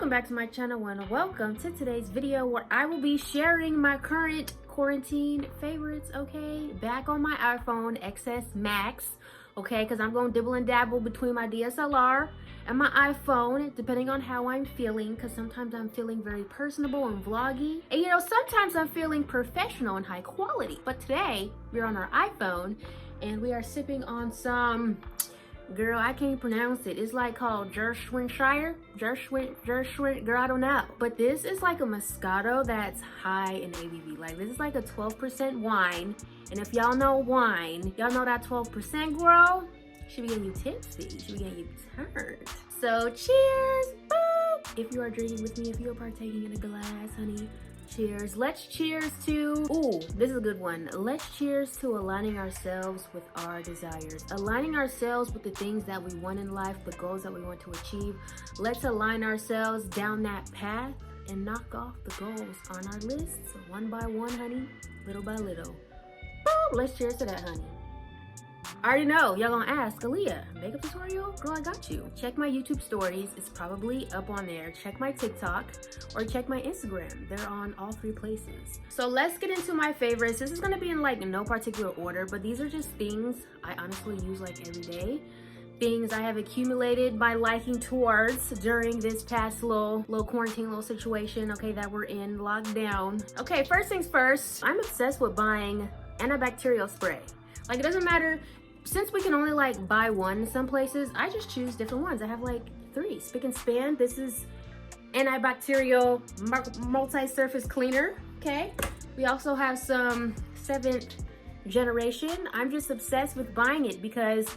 Welcome back to my channel and welcome to today's video where I will be sharing my current quarantine favorites, okay? Back on my iPhone XS Max, okay? Because I'm going to dibble and dabble between my DSLR and my iPhone depending on how I'm feeling, because sometimes I'm feeling very personable and vloggy, and you know, sometimes I'm feeling professional and high quality. But today we're on our iPhone and we are sipping on some, girl, I can't pronounce it. It's like called Gershwinshire, girl, I don't know. But this is like a Moscato that's high in ABV. Like this is like a 12% wine. And if y'all know wine, y'all know that 12%, girl, should be getting you tipsy, should be getting you turned. So cheers, boop. If you are drinking with me, if you are partaking in a glass, honey, cheers. Let's cheers to, ooh, this is a good one. Let's cheers to aligning ourselves with our desires. Aligning ourselves with the things that we want in life, the goals that we want to achieve. Let's align ourselves down that path and knock off the goals on our lists one by one, honey, little by little. Boom, let's cheers to that, honey. I already know, y'all gonna ask, Aaliyah, makeup tutorial? Girl, I got you. Check my YouTube stories, it's probably up on there. Check my TikTok or check my Instagram. They're on all three places. So let's get into my favorites. This is gonna be in like no particular order, but these are just things I honestly use like every day. Things I have accumulated my liking towards during this past little quarantine little situation, okay, that we're in lockdown. Okay, first things first, I'm obsessed with buying antibacterial spray. Like it doesn't matter, since we can only like buy one in some places, I just choose different ones. I have like 3, spick and span. This is antibacterial multi-surface cleaner, okay? We also have some 7th generation. I'm just obsessed with buying it because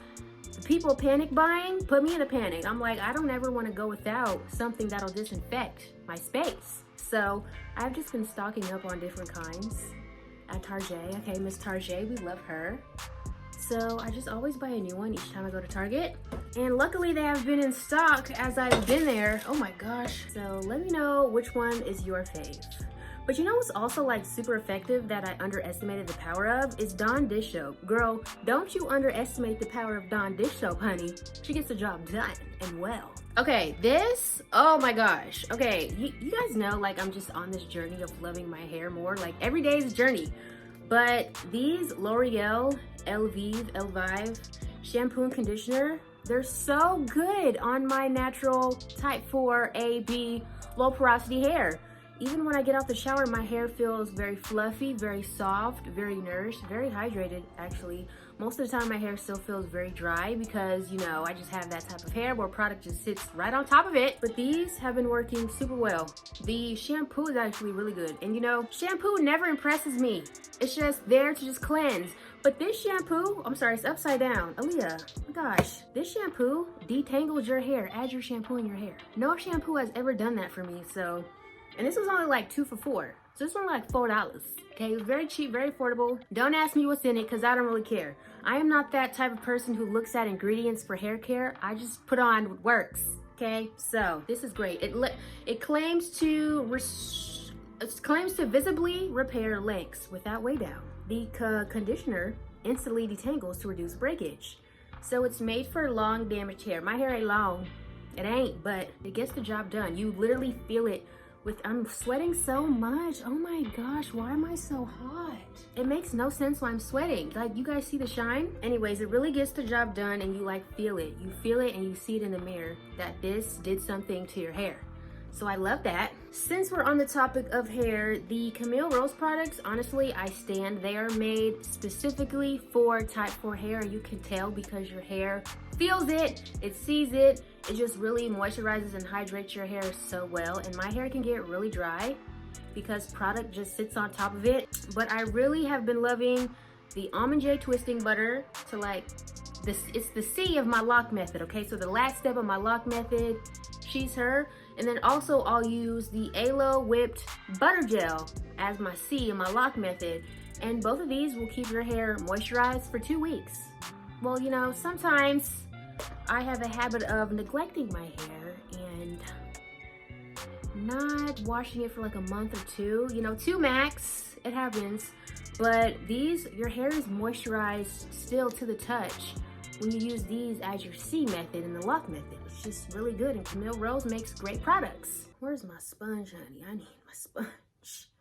people panic buying put me in a panic. I'm like, I don't ever want to go without something that'll disinfect my space. So I've just been stocking up on different kinds at Target. Okay, Miss Target, we love her. So I just always buy a new one each time I go to Target. And luckily they have been in stock as I've been there. Oh my gosh. So let me know which one is your fave. But you know what's also like super effective that I underestimated the power of is Dawn dish soap. Girl, don't you underestimate the power of Dawn dish soap, honey. She gets the job done and well. Okay, this, oh my gosh. Okay, you guys know like I'm just on this journey of loving my hair more. Like every day is a journey. But these L'Oreal Elvive shampoo and conditioner, they're so good on my natural type 4 AB low porosity hair. Even when I get out the shower, my hair feels very fluffy, very soft, very nourished, very hydrated actually. Most of the time my hair still feels very dry because, you know, I just have that type of hair where product just sits right on top of it. But these have been working super well. The shampoo is actually really good. And you know, shampoo never impresses me. It's just there to just cleanse. But this shampoo, I'm sorry, it's upside down. Aaliyah, oh my gosh, this shampoo detangles your hair as you're shampooing your hair. No shampoo has ever done that for me, so. And this was only like 2 for $4. So it's only like $4. Okay, it was very cheap, very affordable. Don't ask me what's in it because I don't really care. I am not that type of person who looks at ingredients for hair care. I just put on what works. Okay, so this is great. It claims to visibly repair links without weigh down. The conditioner instantly detangles to reduce breakage. So it's made for long damaged hair. My hair ain't long. It ain't, but it gets the job done. You literally feel it. I'm sweating so much. Oh my gosh, why am I so hot? It makes no sense why I'm sweating. Like, you guys see the shine? Anyways, it really gets the job done and you like feel it. You feel it and you see it in the mirror that this did something to your hair. So I love that. Since we're on the topic of hair, the Camille Rose products, honestly, I stand. They are made specifically for type 4 hair. You can tell because your hair feels it, it sees it. It just really moisturizes and hydrates your hair so well. And my hair can get really dry because product just sits on top of it. But I really have been loving the Almond J twisting butter to like this. It's the C of my lock method, okay? So the last step of my lock method, she's her. And then also I'll use the Aloe whipped butter gel as my C in my lock method. And both of these will keep your hair moisturized for 2 weeks. Well, you know, sometimes I have a habit of neglecting my hair and not washing it for like a month or 2, you know, 2 max, it happens. But these, your hair is moisturized still to the touch when you use these as your C method and the lock method. It's just really good, and Camille Rose makes great products. Where's my sponge, honey? I need my sponge.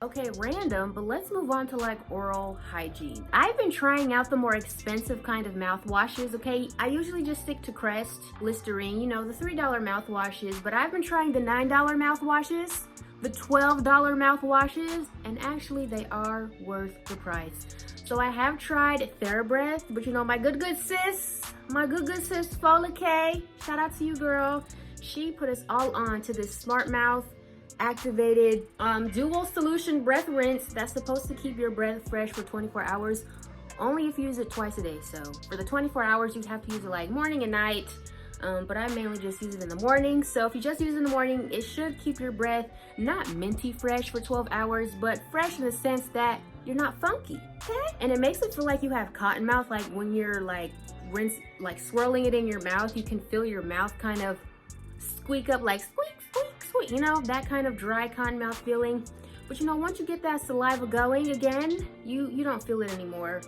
Okay, random, but let's move on to like oral hygiene. I've been trying out the more expensive kind of mouthwashes, okay? I usually just stick to Crest, Listerine, you know, the $3 mouthwashes, but I've been trying the $9 mouthwashes, the $12 mouthwashes, and actually they are worth the price. So I have tried TheraBreath, but you know, my good sis, Fola K, shout out to you, girl. She put us all on to this Smart Mouth activated dual solution breath rinse that's supposed to keep your breath fresh for 24 hours, only if you use it twice a day. So for the 24 hours, you have to use it like morning and night. But I mainly just use it in the morning. So if you just use it in the morning, it should keep your breath not minty fresh for 12 hours, but fresh in the sense that you're not funky, okay? And it makes it feel like you have cotton mouth, like when you're like swirling it in your mouth, you can feel your mouth kind of squeak up, like squeak, squeak, squeak, you know, that kind of dry cotton mouth feeling. But you know, once you get that saliva going again, you don't feel it anymore.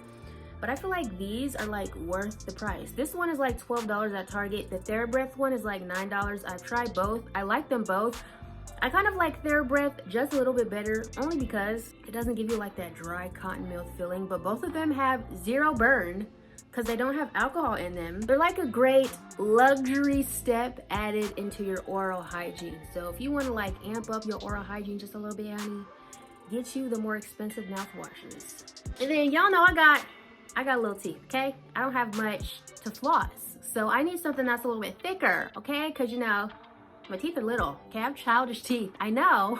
But I feel like these are like worth the price. This one is like $12 at Target. The TheraBreath one is like $9. I've tried both. I like them both. I kind of like TheraBreath just a little bit better, only because it doesn't give you like that dry cotton mouth feeling, but both of them have zero burn because they don't have alcohol in them. They're like a great luxury step added into your oral hygiene. So if you want to like amp up your oral hygiene just a little bit, honey, get you the more expensive mouthwashes. And then y'all know I got little teeth, okay? I don't have much to floss. So I need something that's a little bit thicker, okay? Because, you know, my teeth are little, okay? I have childish teeth, I know.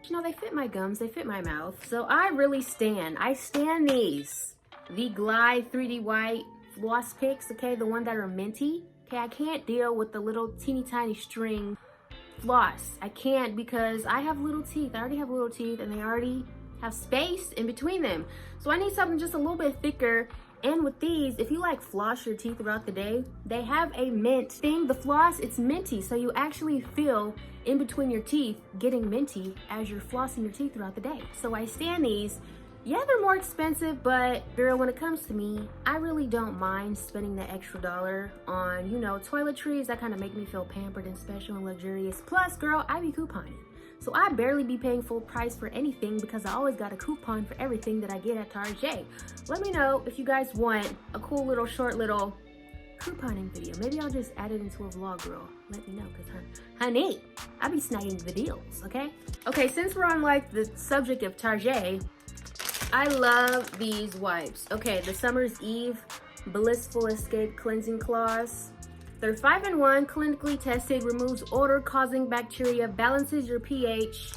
You know, they fit my gums, they fit my mouth. So I really stand these. The Glide 3D White Floss Picks, okay? The one that are minty, okay? I can't deal with the little teeny tiny string floss. I can't because I have little teeth. I already have little teeth and they already have space in between them. So I need something just a little bit thicker. And with these, if you like floss your teeth throughout the day, they have a mint thing. The floss, it's minty. So you actually feel in between your teeth getting minty as you're flossing your teeth throughout the day. So I stand these. Yeah, they're more expensive, but girl, when it comes to me, I really don't mind spending the extra dollar on, you know, toiletries that kind of make me feel pampered and special and luxurious. Plus, girl, I be couponing. So I barely be paying full price for anything because I always got a coupon for everything that I get at Target. Let me know if you guys want a cool little short little couponing video. Maybe I'll just add it into a vlog, girl. Let me know, because honey, I be snagging the deals, okay? Okay, since we're on like the subject of Target, I love these wipes. Okay, the Summer's Eve Blissful Escape Cleansing Cloths. They're 5-in-1, clinically tested, removes odor-causing bacteria, balances your pH.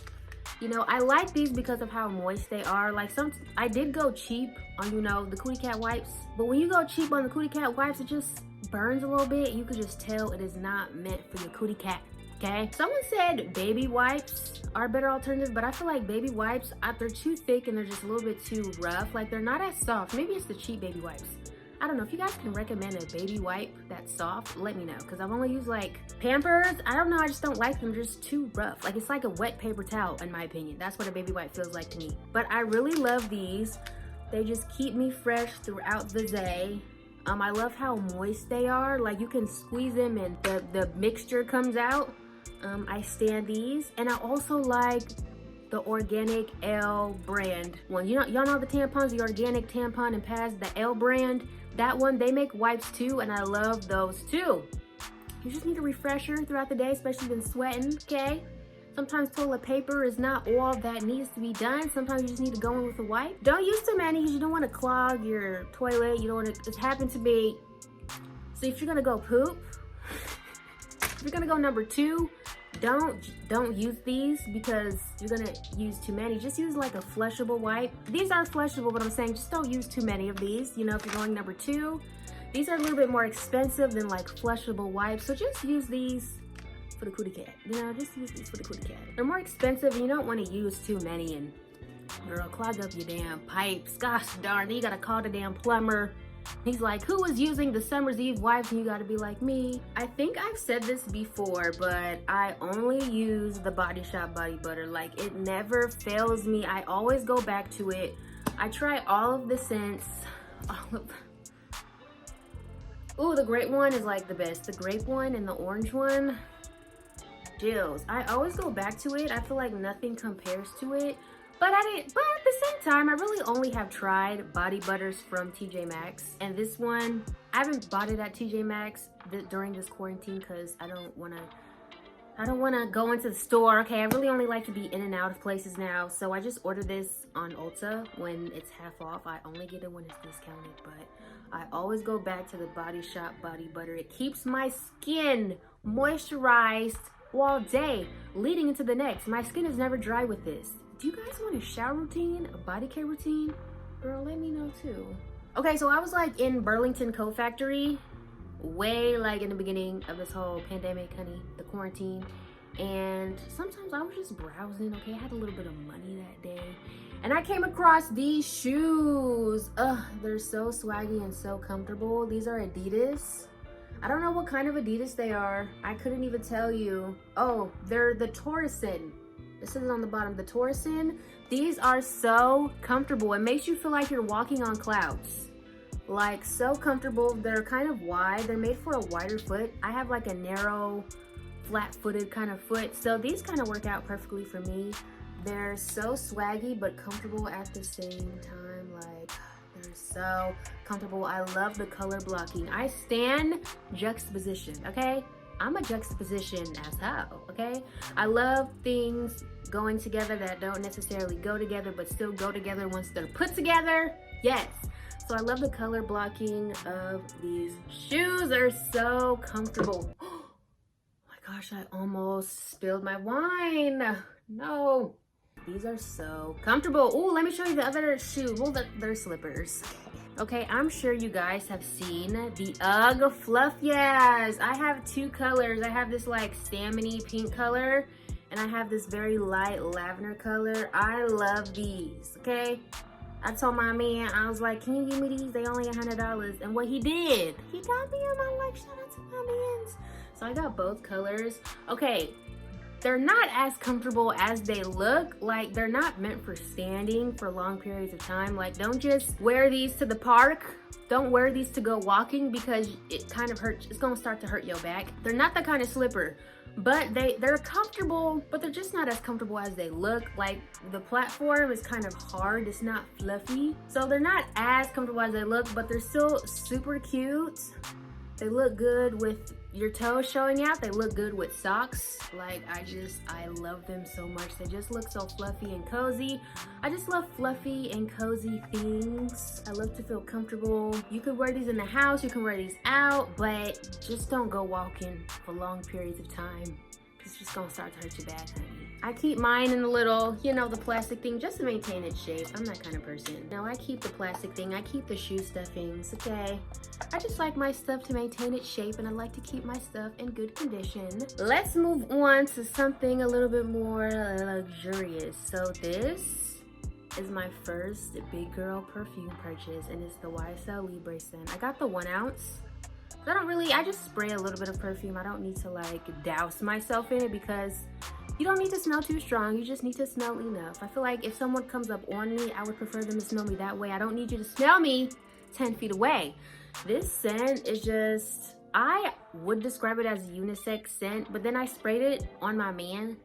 You know, I like these because of how moist they are. Like I did go cheap on, you know, the Cootie Cat wipes. But when you go cheap on the Cootie Cat wipes, it just burns a little bit. You could just tell it is not meant for your Cootie Cat, okay? Someone said baby wipes are a better alternative, but I feel like baby wipes, they're too thick and they're just a little bit too rough. Like they're not as soft. Maybe it's the cheap baby wipes. I don't know, if you guys can recommend a baby wipe that's soft, let me know, because I've only used like Pampers. I don't know, I just don't like them. They're just too rough. Like it's like a wet paper towel in my opinion. That's what a baby wipe feels like to me. But I really love these. They just keep me fresh throughout the day. I love how moist they are. Like you can squeeze them and the mixture comes out. I stand these. And I also like the Organic L brand one. You know, y'all know the tampons, the organic tampon and pads, the L brand. That one, they make wipes too, and I love those too. You just need a refresher throughout the day, especially when sweating, okay? Sometimes toilet paper is not all that needs to be done. Sometimes you just need to go in with a wipe. Don't use too many because you don't want to clog your toilet. You don't want to, it's happened to me. So if you're gonna go poop, if you're gonna go number 2, don't use these because you're gonna use too many. Just use like a flushable wipe. These are flushable, but I'm saying just don't use too many of these. You know, if you're going number 2, these are a little bit more expensive than like flushable wipes. So just use these for the Cootie Cat. You know, just use these for the Cootie Cat. They're more expensive and you don't want to use too many and girl, clog up your damn pipes. Gosh darn, you gotta call the damn plumber. He's like, who is using the Summer's Eve wipes? And you gotta be like, me. I think I've said this before, but I only use the Body Shop body butter. Like, it never fails me. I always go back to it. I try all of the scents. Ooh, the grape one is like the best. The grape one and the orange one. Jills. I always go back to it. I feel like nothing compares to it. But at the same time, I really only have tried body butters from TJ Maxx. And this one, I haven't bought it at TJ Maxx during this quarantine because I don't want to go into the store. Okay, I really only like to be in and out of places now. So I just ordered this on Ulta when it's half off. I only get it when it's discounted, but I always go back to the Body Shop body butter. It keeps my skin moisturized all day leading into the next. My skin is never dry with this. Do you guys want a shower routine, a body care routine? Girl, let me know too. Okay, so I was like in Burlington Coat Factory way like in the beginning of this whole pandemic, honey, the quarantine. And sometimes I was just browsing, okay? I had a little bit of money that day. And I came across these shoes. Ugh, they're so swaggy and so comfortable. These are Adidas. I don't know what kind of Adidas they are. I couldn't even tell you. Oh, they're the Torreson. It says on the bottom, the Torreson. These are so comfortable. It makes you feel like you're walking on clouds. Like, so comfortable. They're kind of wide. They're made for a wider foot. I have like a narrow, flat-footed kind of foot. So these kind of work out perfectly for me. They're so swaggy but comfortable at the same time. Like, they're so comfortable. I love the color blocking. I stand juxtaposition, okay? I'm a juxtaposition as hell, okay? I love things going together that don't necessarily go together but still go together once they're put together. Yes. So I love the color blocking of these shoes. They're so comfortable. Oh my gosh, I almost spilled my wine. No. These are so comfortable. Oh, let me show you the other shoe. Well, they're slippers. Okay, I'm sure you guys have seen the UGG Fluffias. I have two colors. I have this like salmon-y pink color, and I have this very light lavender color. I love these, okay? I told my man, I was like, can you give me these? They only $100. And what he did, he got me them. I'm like, shout out to my mans. So I got both colors. Okay, they're not as comfortable as they look. Like, they're not meant for standing for long periods of time. Like, don't just wear these to the park. Don't wear these to go walking because it kind of hurts. It's gonna start to hurt your back. They're not the kind of slipper, but they're comfortable, but they're just not as comfortable as they look. Like, the platform is kind of hard. It's not fluffy. So they're not as comfortable as they look, but they're still super cute. They look good with your toes showing out. They look good with socks. Like, I love them so much. They just look so fluffy and cozy. I just love fluffy and cozy things. I love to feel comfortable. You could wear these in the house, you can wear these out, but just don't go walking for long periods of time. It's just gonna start to hurt your back, honey. I keep mine in the little, you know, the plastic thing just to maintain its shape. I'm that kind of person. No, I keep the plastic thing. I keep the shoe stuffings, okay? I just like my stuff to maintain its shape, and I like to keep my stuff in good condition. Let's move on to something a little bit more luxurious. So this is my first big girl perfume purchase, and it's the YSL Libre scent. I got the 1 ounce. I just spray a little bit of perfume. I don't need to like douse myself in it because you don't need to smell too strong. You just need to smell enough. I feel like if someone comes up on me, I would prefer them to smell me that way. I don't need you to smell me 10 feet away. This scent is just, I would describe it as a unisex scent, but then I sprayed it on my man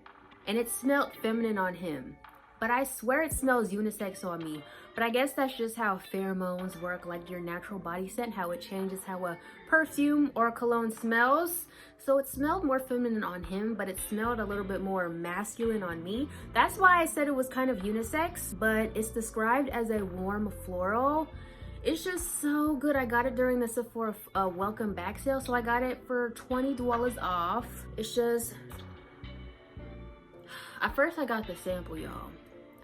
and it smelled feminine on him. But I swear it smells unisex on me. But I guess that's just how pheromones work, like your natural body scent, how it changes how a perfume or a cologne smells. So it smelled more feminine on him, but it smelled a little bit more masculine on me. That's why I said it was kind of unisex, but it's described as a warm floral. It's just so good. I got it during the Sephora welcome back sale, so I got it for $20 off. It's just, at first I got the sample, y'all.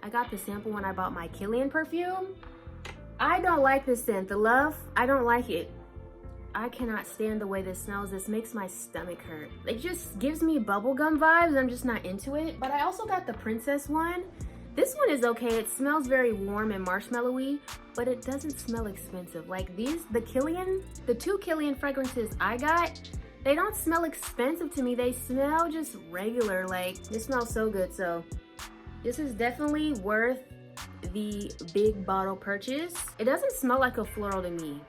I got the sample when I bought my Kilian perfume. I don't like this scent. The Love, I don't like it. I cannot stand the way this smells. This makes my stomach hurt. It just gives me bubblegum vibes. I'm just not into it. But I also got the Princess one. This one is okay. It smells very warm and marshmallowy, but it doesn't smell expensive. Like the two Kilian fragrances I got, they don't smell expensive to me. They smell just regular. Like, this smells so good. So this is definitely worth the big bottle purchase. It doesn't smell like a floral to me.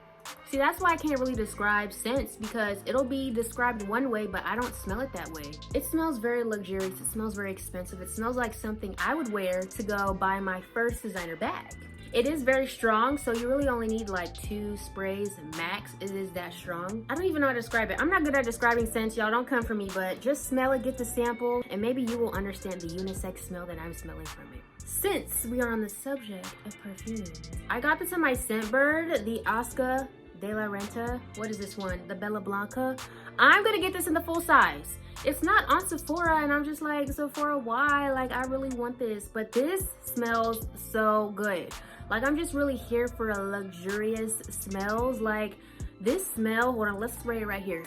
See, that's why I can't really describe scents, because it'll be described one way, but I don't smell it that way. It smells very luxurious. It smells very expensive. It smells like something I would wear to go buy my first designer bag. It is very strong, so you really only need like 2 sprays max. It is that strong. I don't even know how to describe it. I'm not good at describing scents, y'all. Don't come for me, but just smell it, get the sample, and maybe you will understand the unisex smell that I'm smelling from it. Since we are on the subject of perfumes, I got this in my Scentbird, the Oscar de la Renta. What is this one? The Bella Blanca. I'm gonna get this in the full size. It's not on Sephora, and I'm just like, Sephora, why? Like, I really want this, but this smells so good. Like, I'm just really here for a luxurious smells. Like, this smell, hold on, let's spray it right here.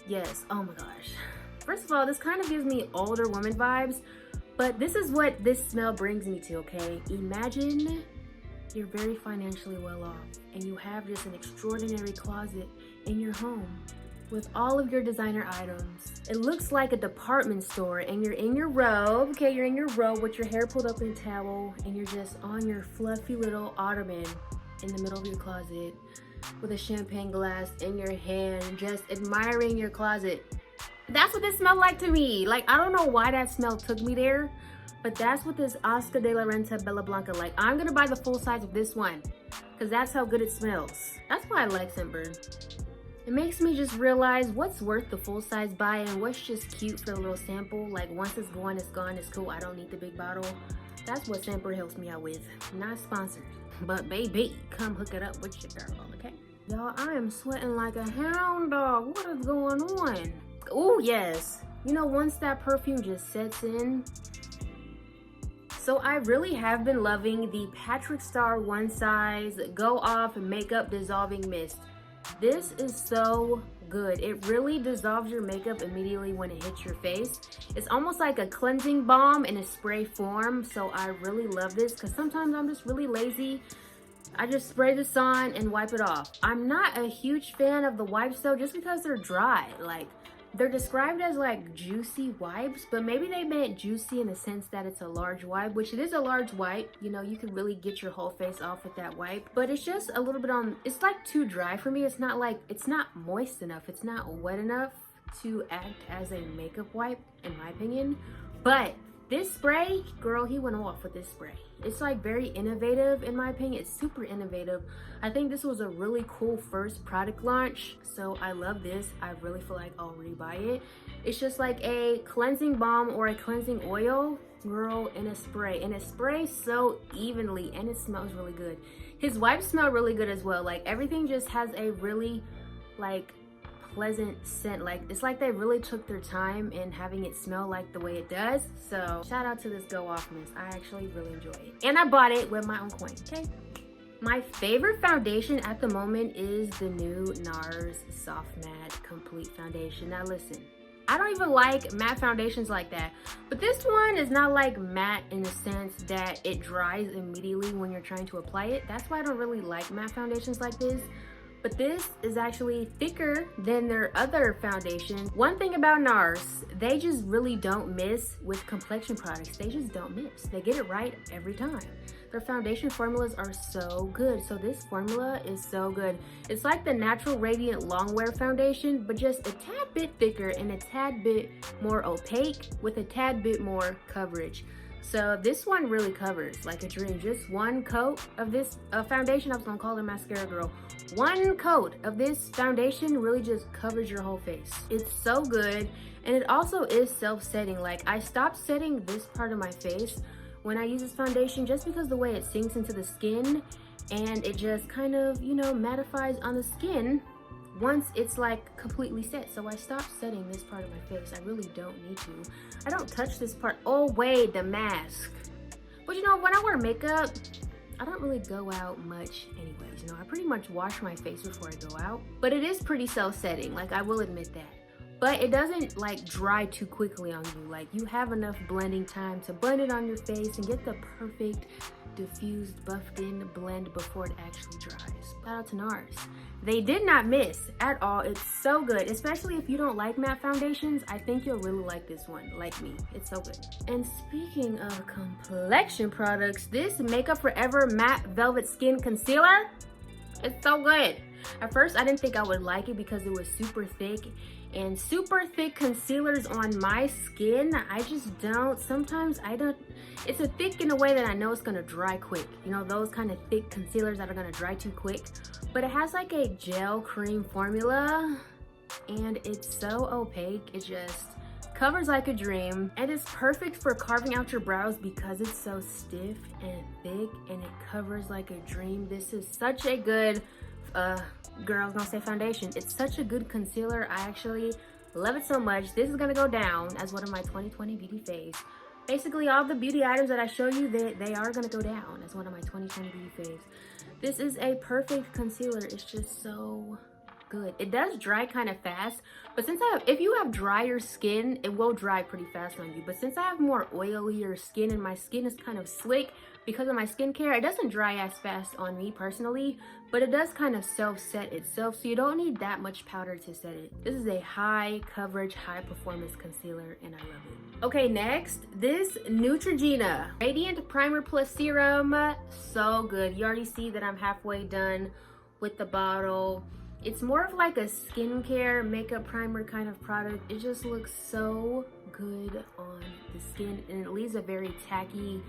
Yes, oh my gosh. First of all, this kind of gives me older woman vibes, but this is what this smell brings me to, okay? Imagine you're very financially well off, and you have just an extraordinary closet in your home with all of your designer items. It looks like a department store, and you're in your robe, okay? You're in your robe with your hair pulled up in a towel, and you're just on your fluffy little ottoman in the middle of your closet with a champagne glass in your hand, just admiring your closet. That's what this smelled like to me. Like, I don't know why that smell took me there, but that's what this Oscar de la Renta Bella Blanca, like, I'm gonna buy the full size of this one because that's how good it smells. That's why I like Scentbird. It makes me just realize what's worth the full size buy and what's just cute for a little sample. Like, once it's gone, it's gone, it's cool. I don't need the big bottle. That's what Scentbird helps me out with. Not sponsored, but baby, come hook it up with your girl, okay? Y'all, I am sweating like a hound dog. What is going on? Oh, yes. You know, once that perfume just sets in. So I really have been loving the Patrick Star One Size Go Off Makeup Dissolving Mist. This is so good. It really dissolves your makeup immediately when it hits your face. It's almost like a cleansing balm in a spray form. So I really love this because sometimes I'm just really lazy. I just spray this on and wipe it off. I'm not a huge fan of the wipes though, just because they're dry. Like, they're described as like juicy wipes, but maybe they meant juicy in the sense that it's a large wipe, which it is a large wipe. You know, you could really get your whole face off with that wipe, but it's just a little bit on, it's like too dry for me. It's not like, it's not moist enough. It's not wet enough to act as a makeup wipe, in my opinion. But this spray, girl, he went off with this spray. It's like very innovative, in my opinion. It's super innovative. I think this was a really cool first product launch, so I love this. I really feel like I'll rebuy it. It's just like a cleansing balm or a cleansing oil, girl, in a spray. And it sprays so evenly, and it smells really good. His wipes smell really good as well. Like, everything just has a really, like, pleasant scent. Like, it's like they really took their time in having it smell like the way it does. So shout out to this Go Off Mist. I actually really enjoy it, and I bought it with my own coin, okay? My favorite foundation at the moment is the new NARS Soft Matte Complete Foundation. Now listen, I don't even like matte foundations like that, but this one is not like matte in the sense that it dries immediately when you're trying to apply it. That's why I don't really like matte foundations like this. But this is actually thicker than their other foundation. One thing about NARS, they just really don't miss with complexion products. They just don't miss. They get it right every time. Their foundation formulas are so good. So this formula is so good. It's like the Natural Radiant Longwear foundation, but just a tad bit thicker and a tad bit more opaque with a tad bit more coverage. So this one really covers like a dream. Just one coat of this foundation, I was gonna call her mascara girl. One coat of this foundation really just covers your whole face. It's so good, and it also is self-setting. Like, I stopped setting this part of my face when I use this foundation just because the way it sinks into the skin, and it just kind of, you know, mattifies on the skin once it's like completely set. So I stopped setting this part of my face. I really don't need to. I don't touch this part. Oh wait, the mask. But you know, when I wear makeup, I don't really go out much anyways. You know, I pretty much wash my face before I go out. But it is pretty self-setting, like, I will admit that. But it doesn't like dry too quickly on you. Like, you have enough blending time to blend it on your face and get the perfect diffused, buffed in blend before it actually dries. Shout out to NARS. They did not miss at all. It's so good, especially if you don't like matte foundations. I think you'll really like this one, like me. It's so good. And speaking of complexion products, this Makeup Forever Matte Velvet Skin Concealer, It's so good. At first, I didn't think I would like it because it was super thick. And super thick concealers on my skin, I just don't. Sometimes I don't. It's a thick in a way that I know it's gonna dry quick. You know, those kind of thick concealers that are gonna dry too quick. But it has like a gel cream formula and it's so opaque. It just covers like a dream, and it's perfect for carving out your brows because it's so stiff and thick and it covers like a dream. This is such a good girl, I was gonna say foundation. It's such a good concealer. I actually love it so much. This is gonna go down as one of my 2020 beauty faves. Basically all the beauty items that I show you, they are gonna go down as one of my 2020 beauty faves. This is a perfect concealer. It's just so good. It does dry kind of fast, but since if you have drier skin, it will dry pretty fast on you. But since I have more oilier skin and my skin is kind of slick because of my skincare, it doesn't dry as fast on me personally, but it does kind of self-set itself, so you don't need that much powder to set it. This is a high coverage, high performance concealer, and I love it. Okay, next, this Neutrogena Radiant Primer Plus Serum. So good. You already see that I'm halfway done with the bottle. It's more of like a skincare makeup primer kind of product. It just looks so good on the skin, and it leaves a very tacky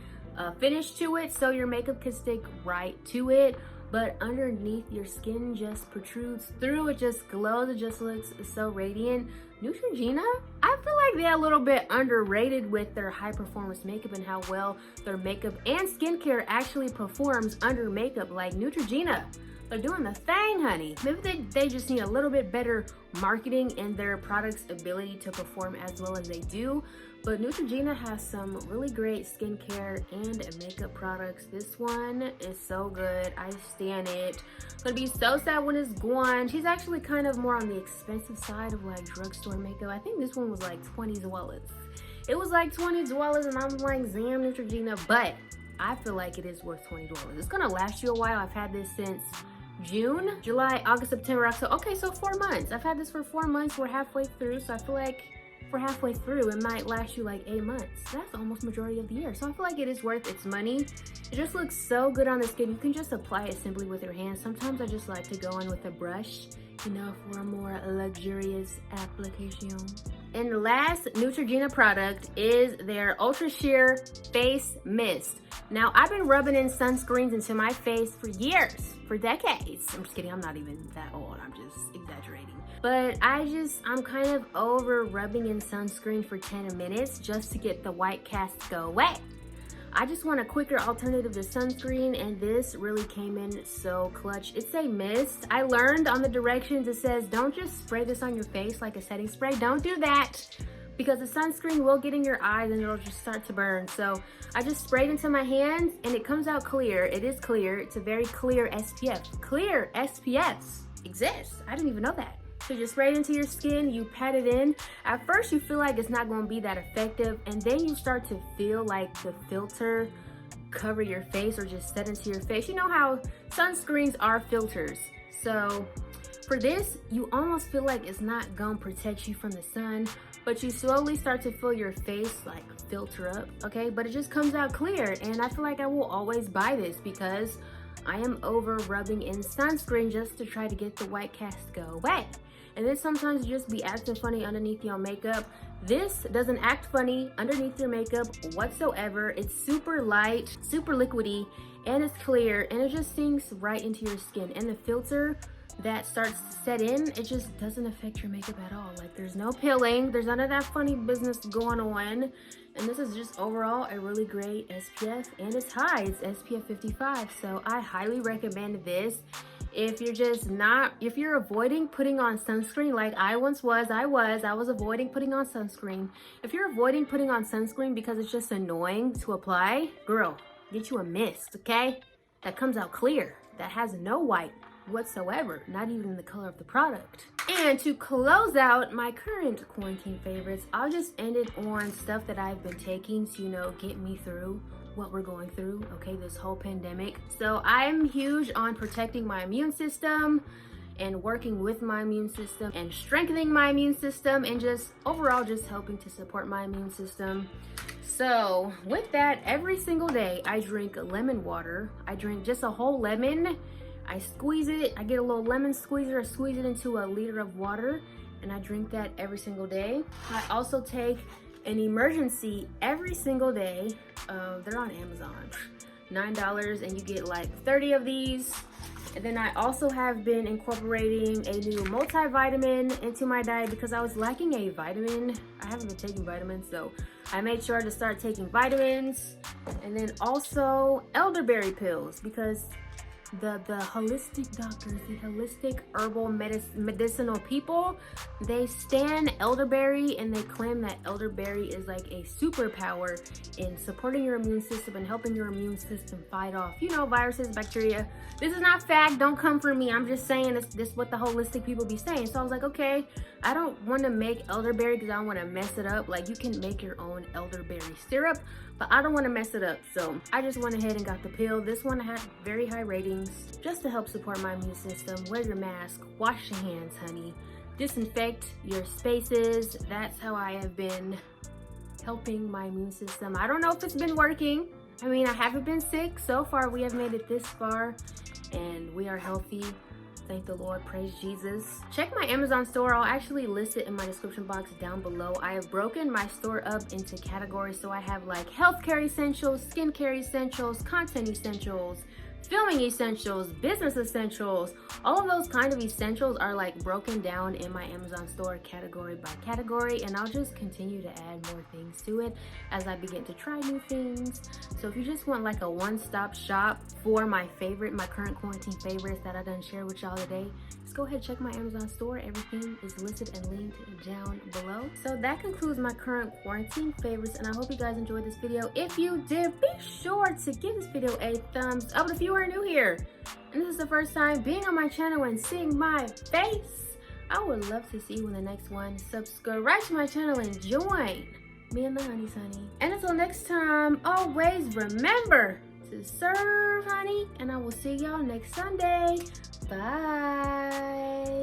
finish to it, so your makeup can stick right to it, but underneath your skin just protrudes through. It just glows. It just looks so radiant. Neutrogena, I feel like they're a little bit underrated with their high performance makeup and how well their makeup and skincare actually performs under makeup. Like Neutrogena, they're doing the thing, honey. Maybe they just need a little bit better marketing in their product's ability to perform as well as they do. But Neutrogena has some really great skincare and makeup products. This one is so good. I stan it. Gonna be so sad when it's gone. She's actually kind of more on the expensive side of like drugstore makeup. I think this one was like $20. It was like $20 and I'm like, damn, Neutrogena. But I feel like it is worth $20. It's gonna last you a while. I've had this since June, July, August, September, October. Okay, so 4 months. I've had this for 4 months. We're halfway through, so I feel like if we're halfway through, it might last you like 8 months. That's almost majority of the year. So I feel like it is worth its money. It just looks so good on the skin. You can just apply it simply with your hands. Sometimes I just like to go in with a brush, you know, for a more luxurious application. And the last Neutrogena product is their Ultra Sheer Face Mist. Now, I've been rubbing in sunscreens into my face for years, for decades. I'm just kidding, I'm not even that old, I'm just exaggerating. But I'm kind of over rubbing in sunscreen for 10 minutes just to get the white cast to go away. I just want a quicker alternative to sunscreen, and this really came in so clutch. It's a mist. I learned on the directions, it says don't just spray this on your face like a setting spray. Don't do that, because the sunscreen will get in your eyes and it'll just start to burn. So I just sprayed into my hands and it comes out clear. It is clear. It's a very clear SPF. Clear SPFs exist. I didn't even know that. So just spray it into your skin, you pat it in. At first you feel like it's not going to be that effective, and then you start to feel like the filter cover your face or just set into your face. You know how sunscreens are filters. So for this, you almost feel like it's not going to protect you from the sun, but you slowly start to feel your face like filter up, okay? But it just comes out clear, and I feel like I will always buy this because I am over rubbing in sunscreen just to try to get the white cast to go away. And then sometimes you just be acting funny underneath your makeup. This doesn't act funny underneath your makeup whatsoever. It's super light, super liquidy, and it's clear, and it just sinks right into your skin. And the filter that starts to set in, it just doesn't affect your makeup at all. Like, there's no peeling, there's none of that funny business going on. And this is just overall a really great SPF, and it's high, it's SPF 55. So I highly recommend this. If you're avoiding putting on sunscreen like I once was, I was avoiding putting on sunscreen. If you're avoiding putting on sunscreen because it's just annoying to apply, girl, get you a mist, okay? That comes out clear, that has no white whatsoever, not even the color of the product. And to close out my current quarantine favorites, I'll just end it on stuff that I've been taking to, you know, get me through what we're going through, okay, this whole pandemic. So I'm huge on protecting my immune system and working with my immune system and strengthening my immune system, and just overall just helping to support my immune system. So with that, every single day I drink lemon water. I drink just a whole lemon. I squeeze it, I get a little lemon squeezer, I squeeze it into a liter of water, and I drink that every single day. I also take an emergency every single day. They're on Amazon, $9, and you get like 30 of these. And then I also have been incorporating a new multivitamin into my diet because I was lacking a vitamin. I haven't been taking vitamins, so I made sure to start taking vitamins. And then also elderberry pills, because the holistic doctors, the holistic herbal medicinal people, they stan elderberry and they claim that elderberry is like a superpower in supporting your immune system and helping your immune system fight off, you know, viruses, bacteria. This is not fact, don't come for me. I'm just saying this what the holistic people be saying. So I was like, okay, I don't want to make elderberry because I don't want to mess it up. Like, you can make your own elderberry syrup, but I don't want to mess it up. So I just went ahead and got the pill. This one had very high ratings, just to help support my immune system. Wear your mask, wash your hands, honey. Disinfect your spaces. That's how I have been helping my immune system. I don't know if it's been working. I mean, I haven't been sick. So far, we have made it this far and we are healthy. Thank the Lord, praise Jesus. Check my Amazon store. I'll actually list it in my description box down below. I have broken my store up into categories. So I have like healthcare essentials, skincare essentials, content essentials, filming essentials, business essentials. All of those kind of essentials are like broken down in my Amazon store category by category, and I'll just continue to add more things to it as I begin to try new things. So if you just want like a one-stop shop for my current quarantine favorites that I done share with y'all today, just go ahead and check my Amazon store. Everything is listed and linked down below. So that concludes my current quarantine favorites, and I hope you guys enjoyed this video. If you did, be sure to give this video a thumbs up. If you are new here and this is the first time being on my channel and seeing my face, I would love to see you in the next one. Subscribe to my channel and join me and the honeys, honey. And until next time, always remember to serve, honey, and I will see y'all next Sunday. Bye.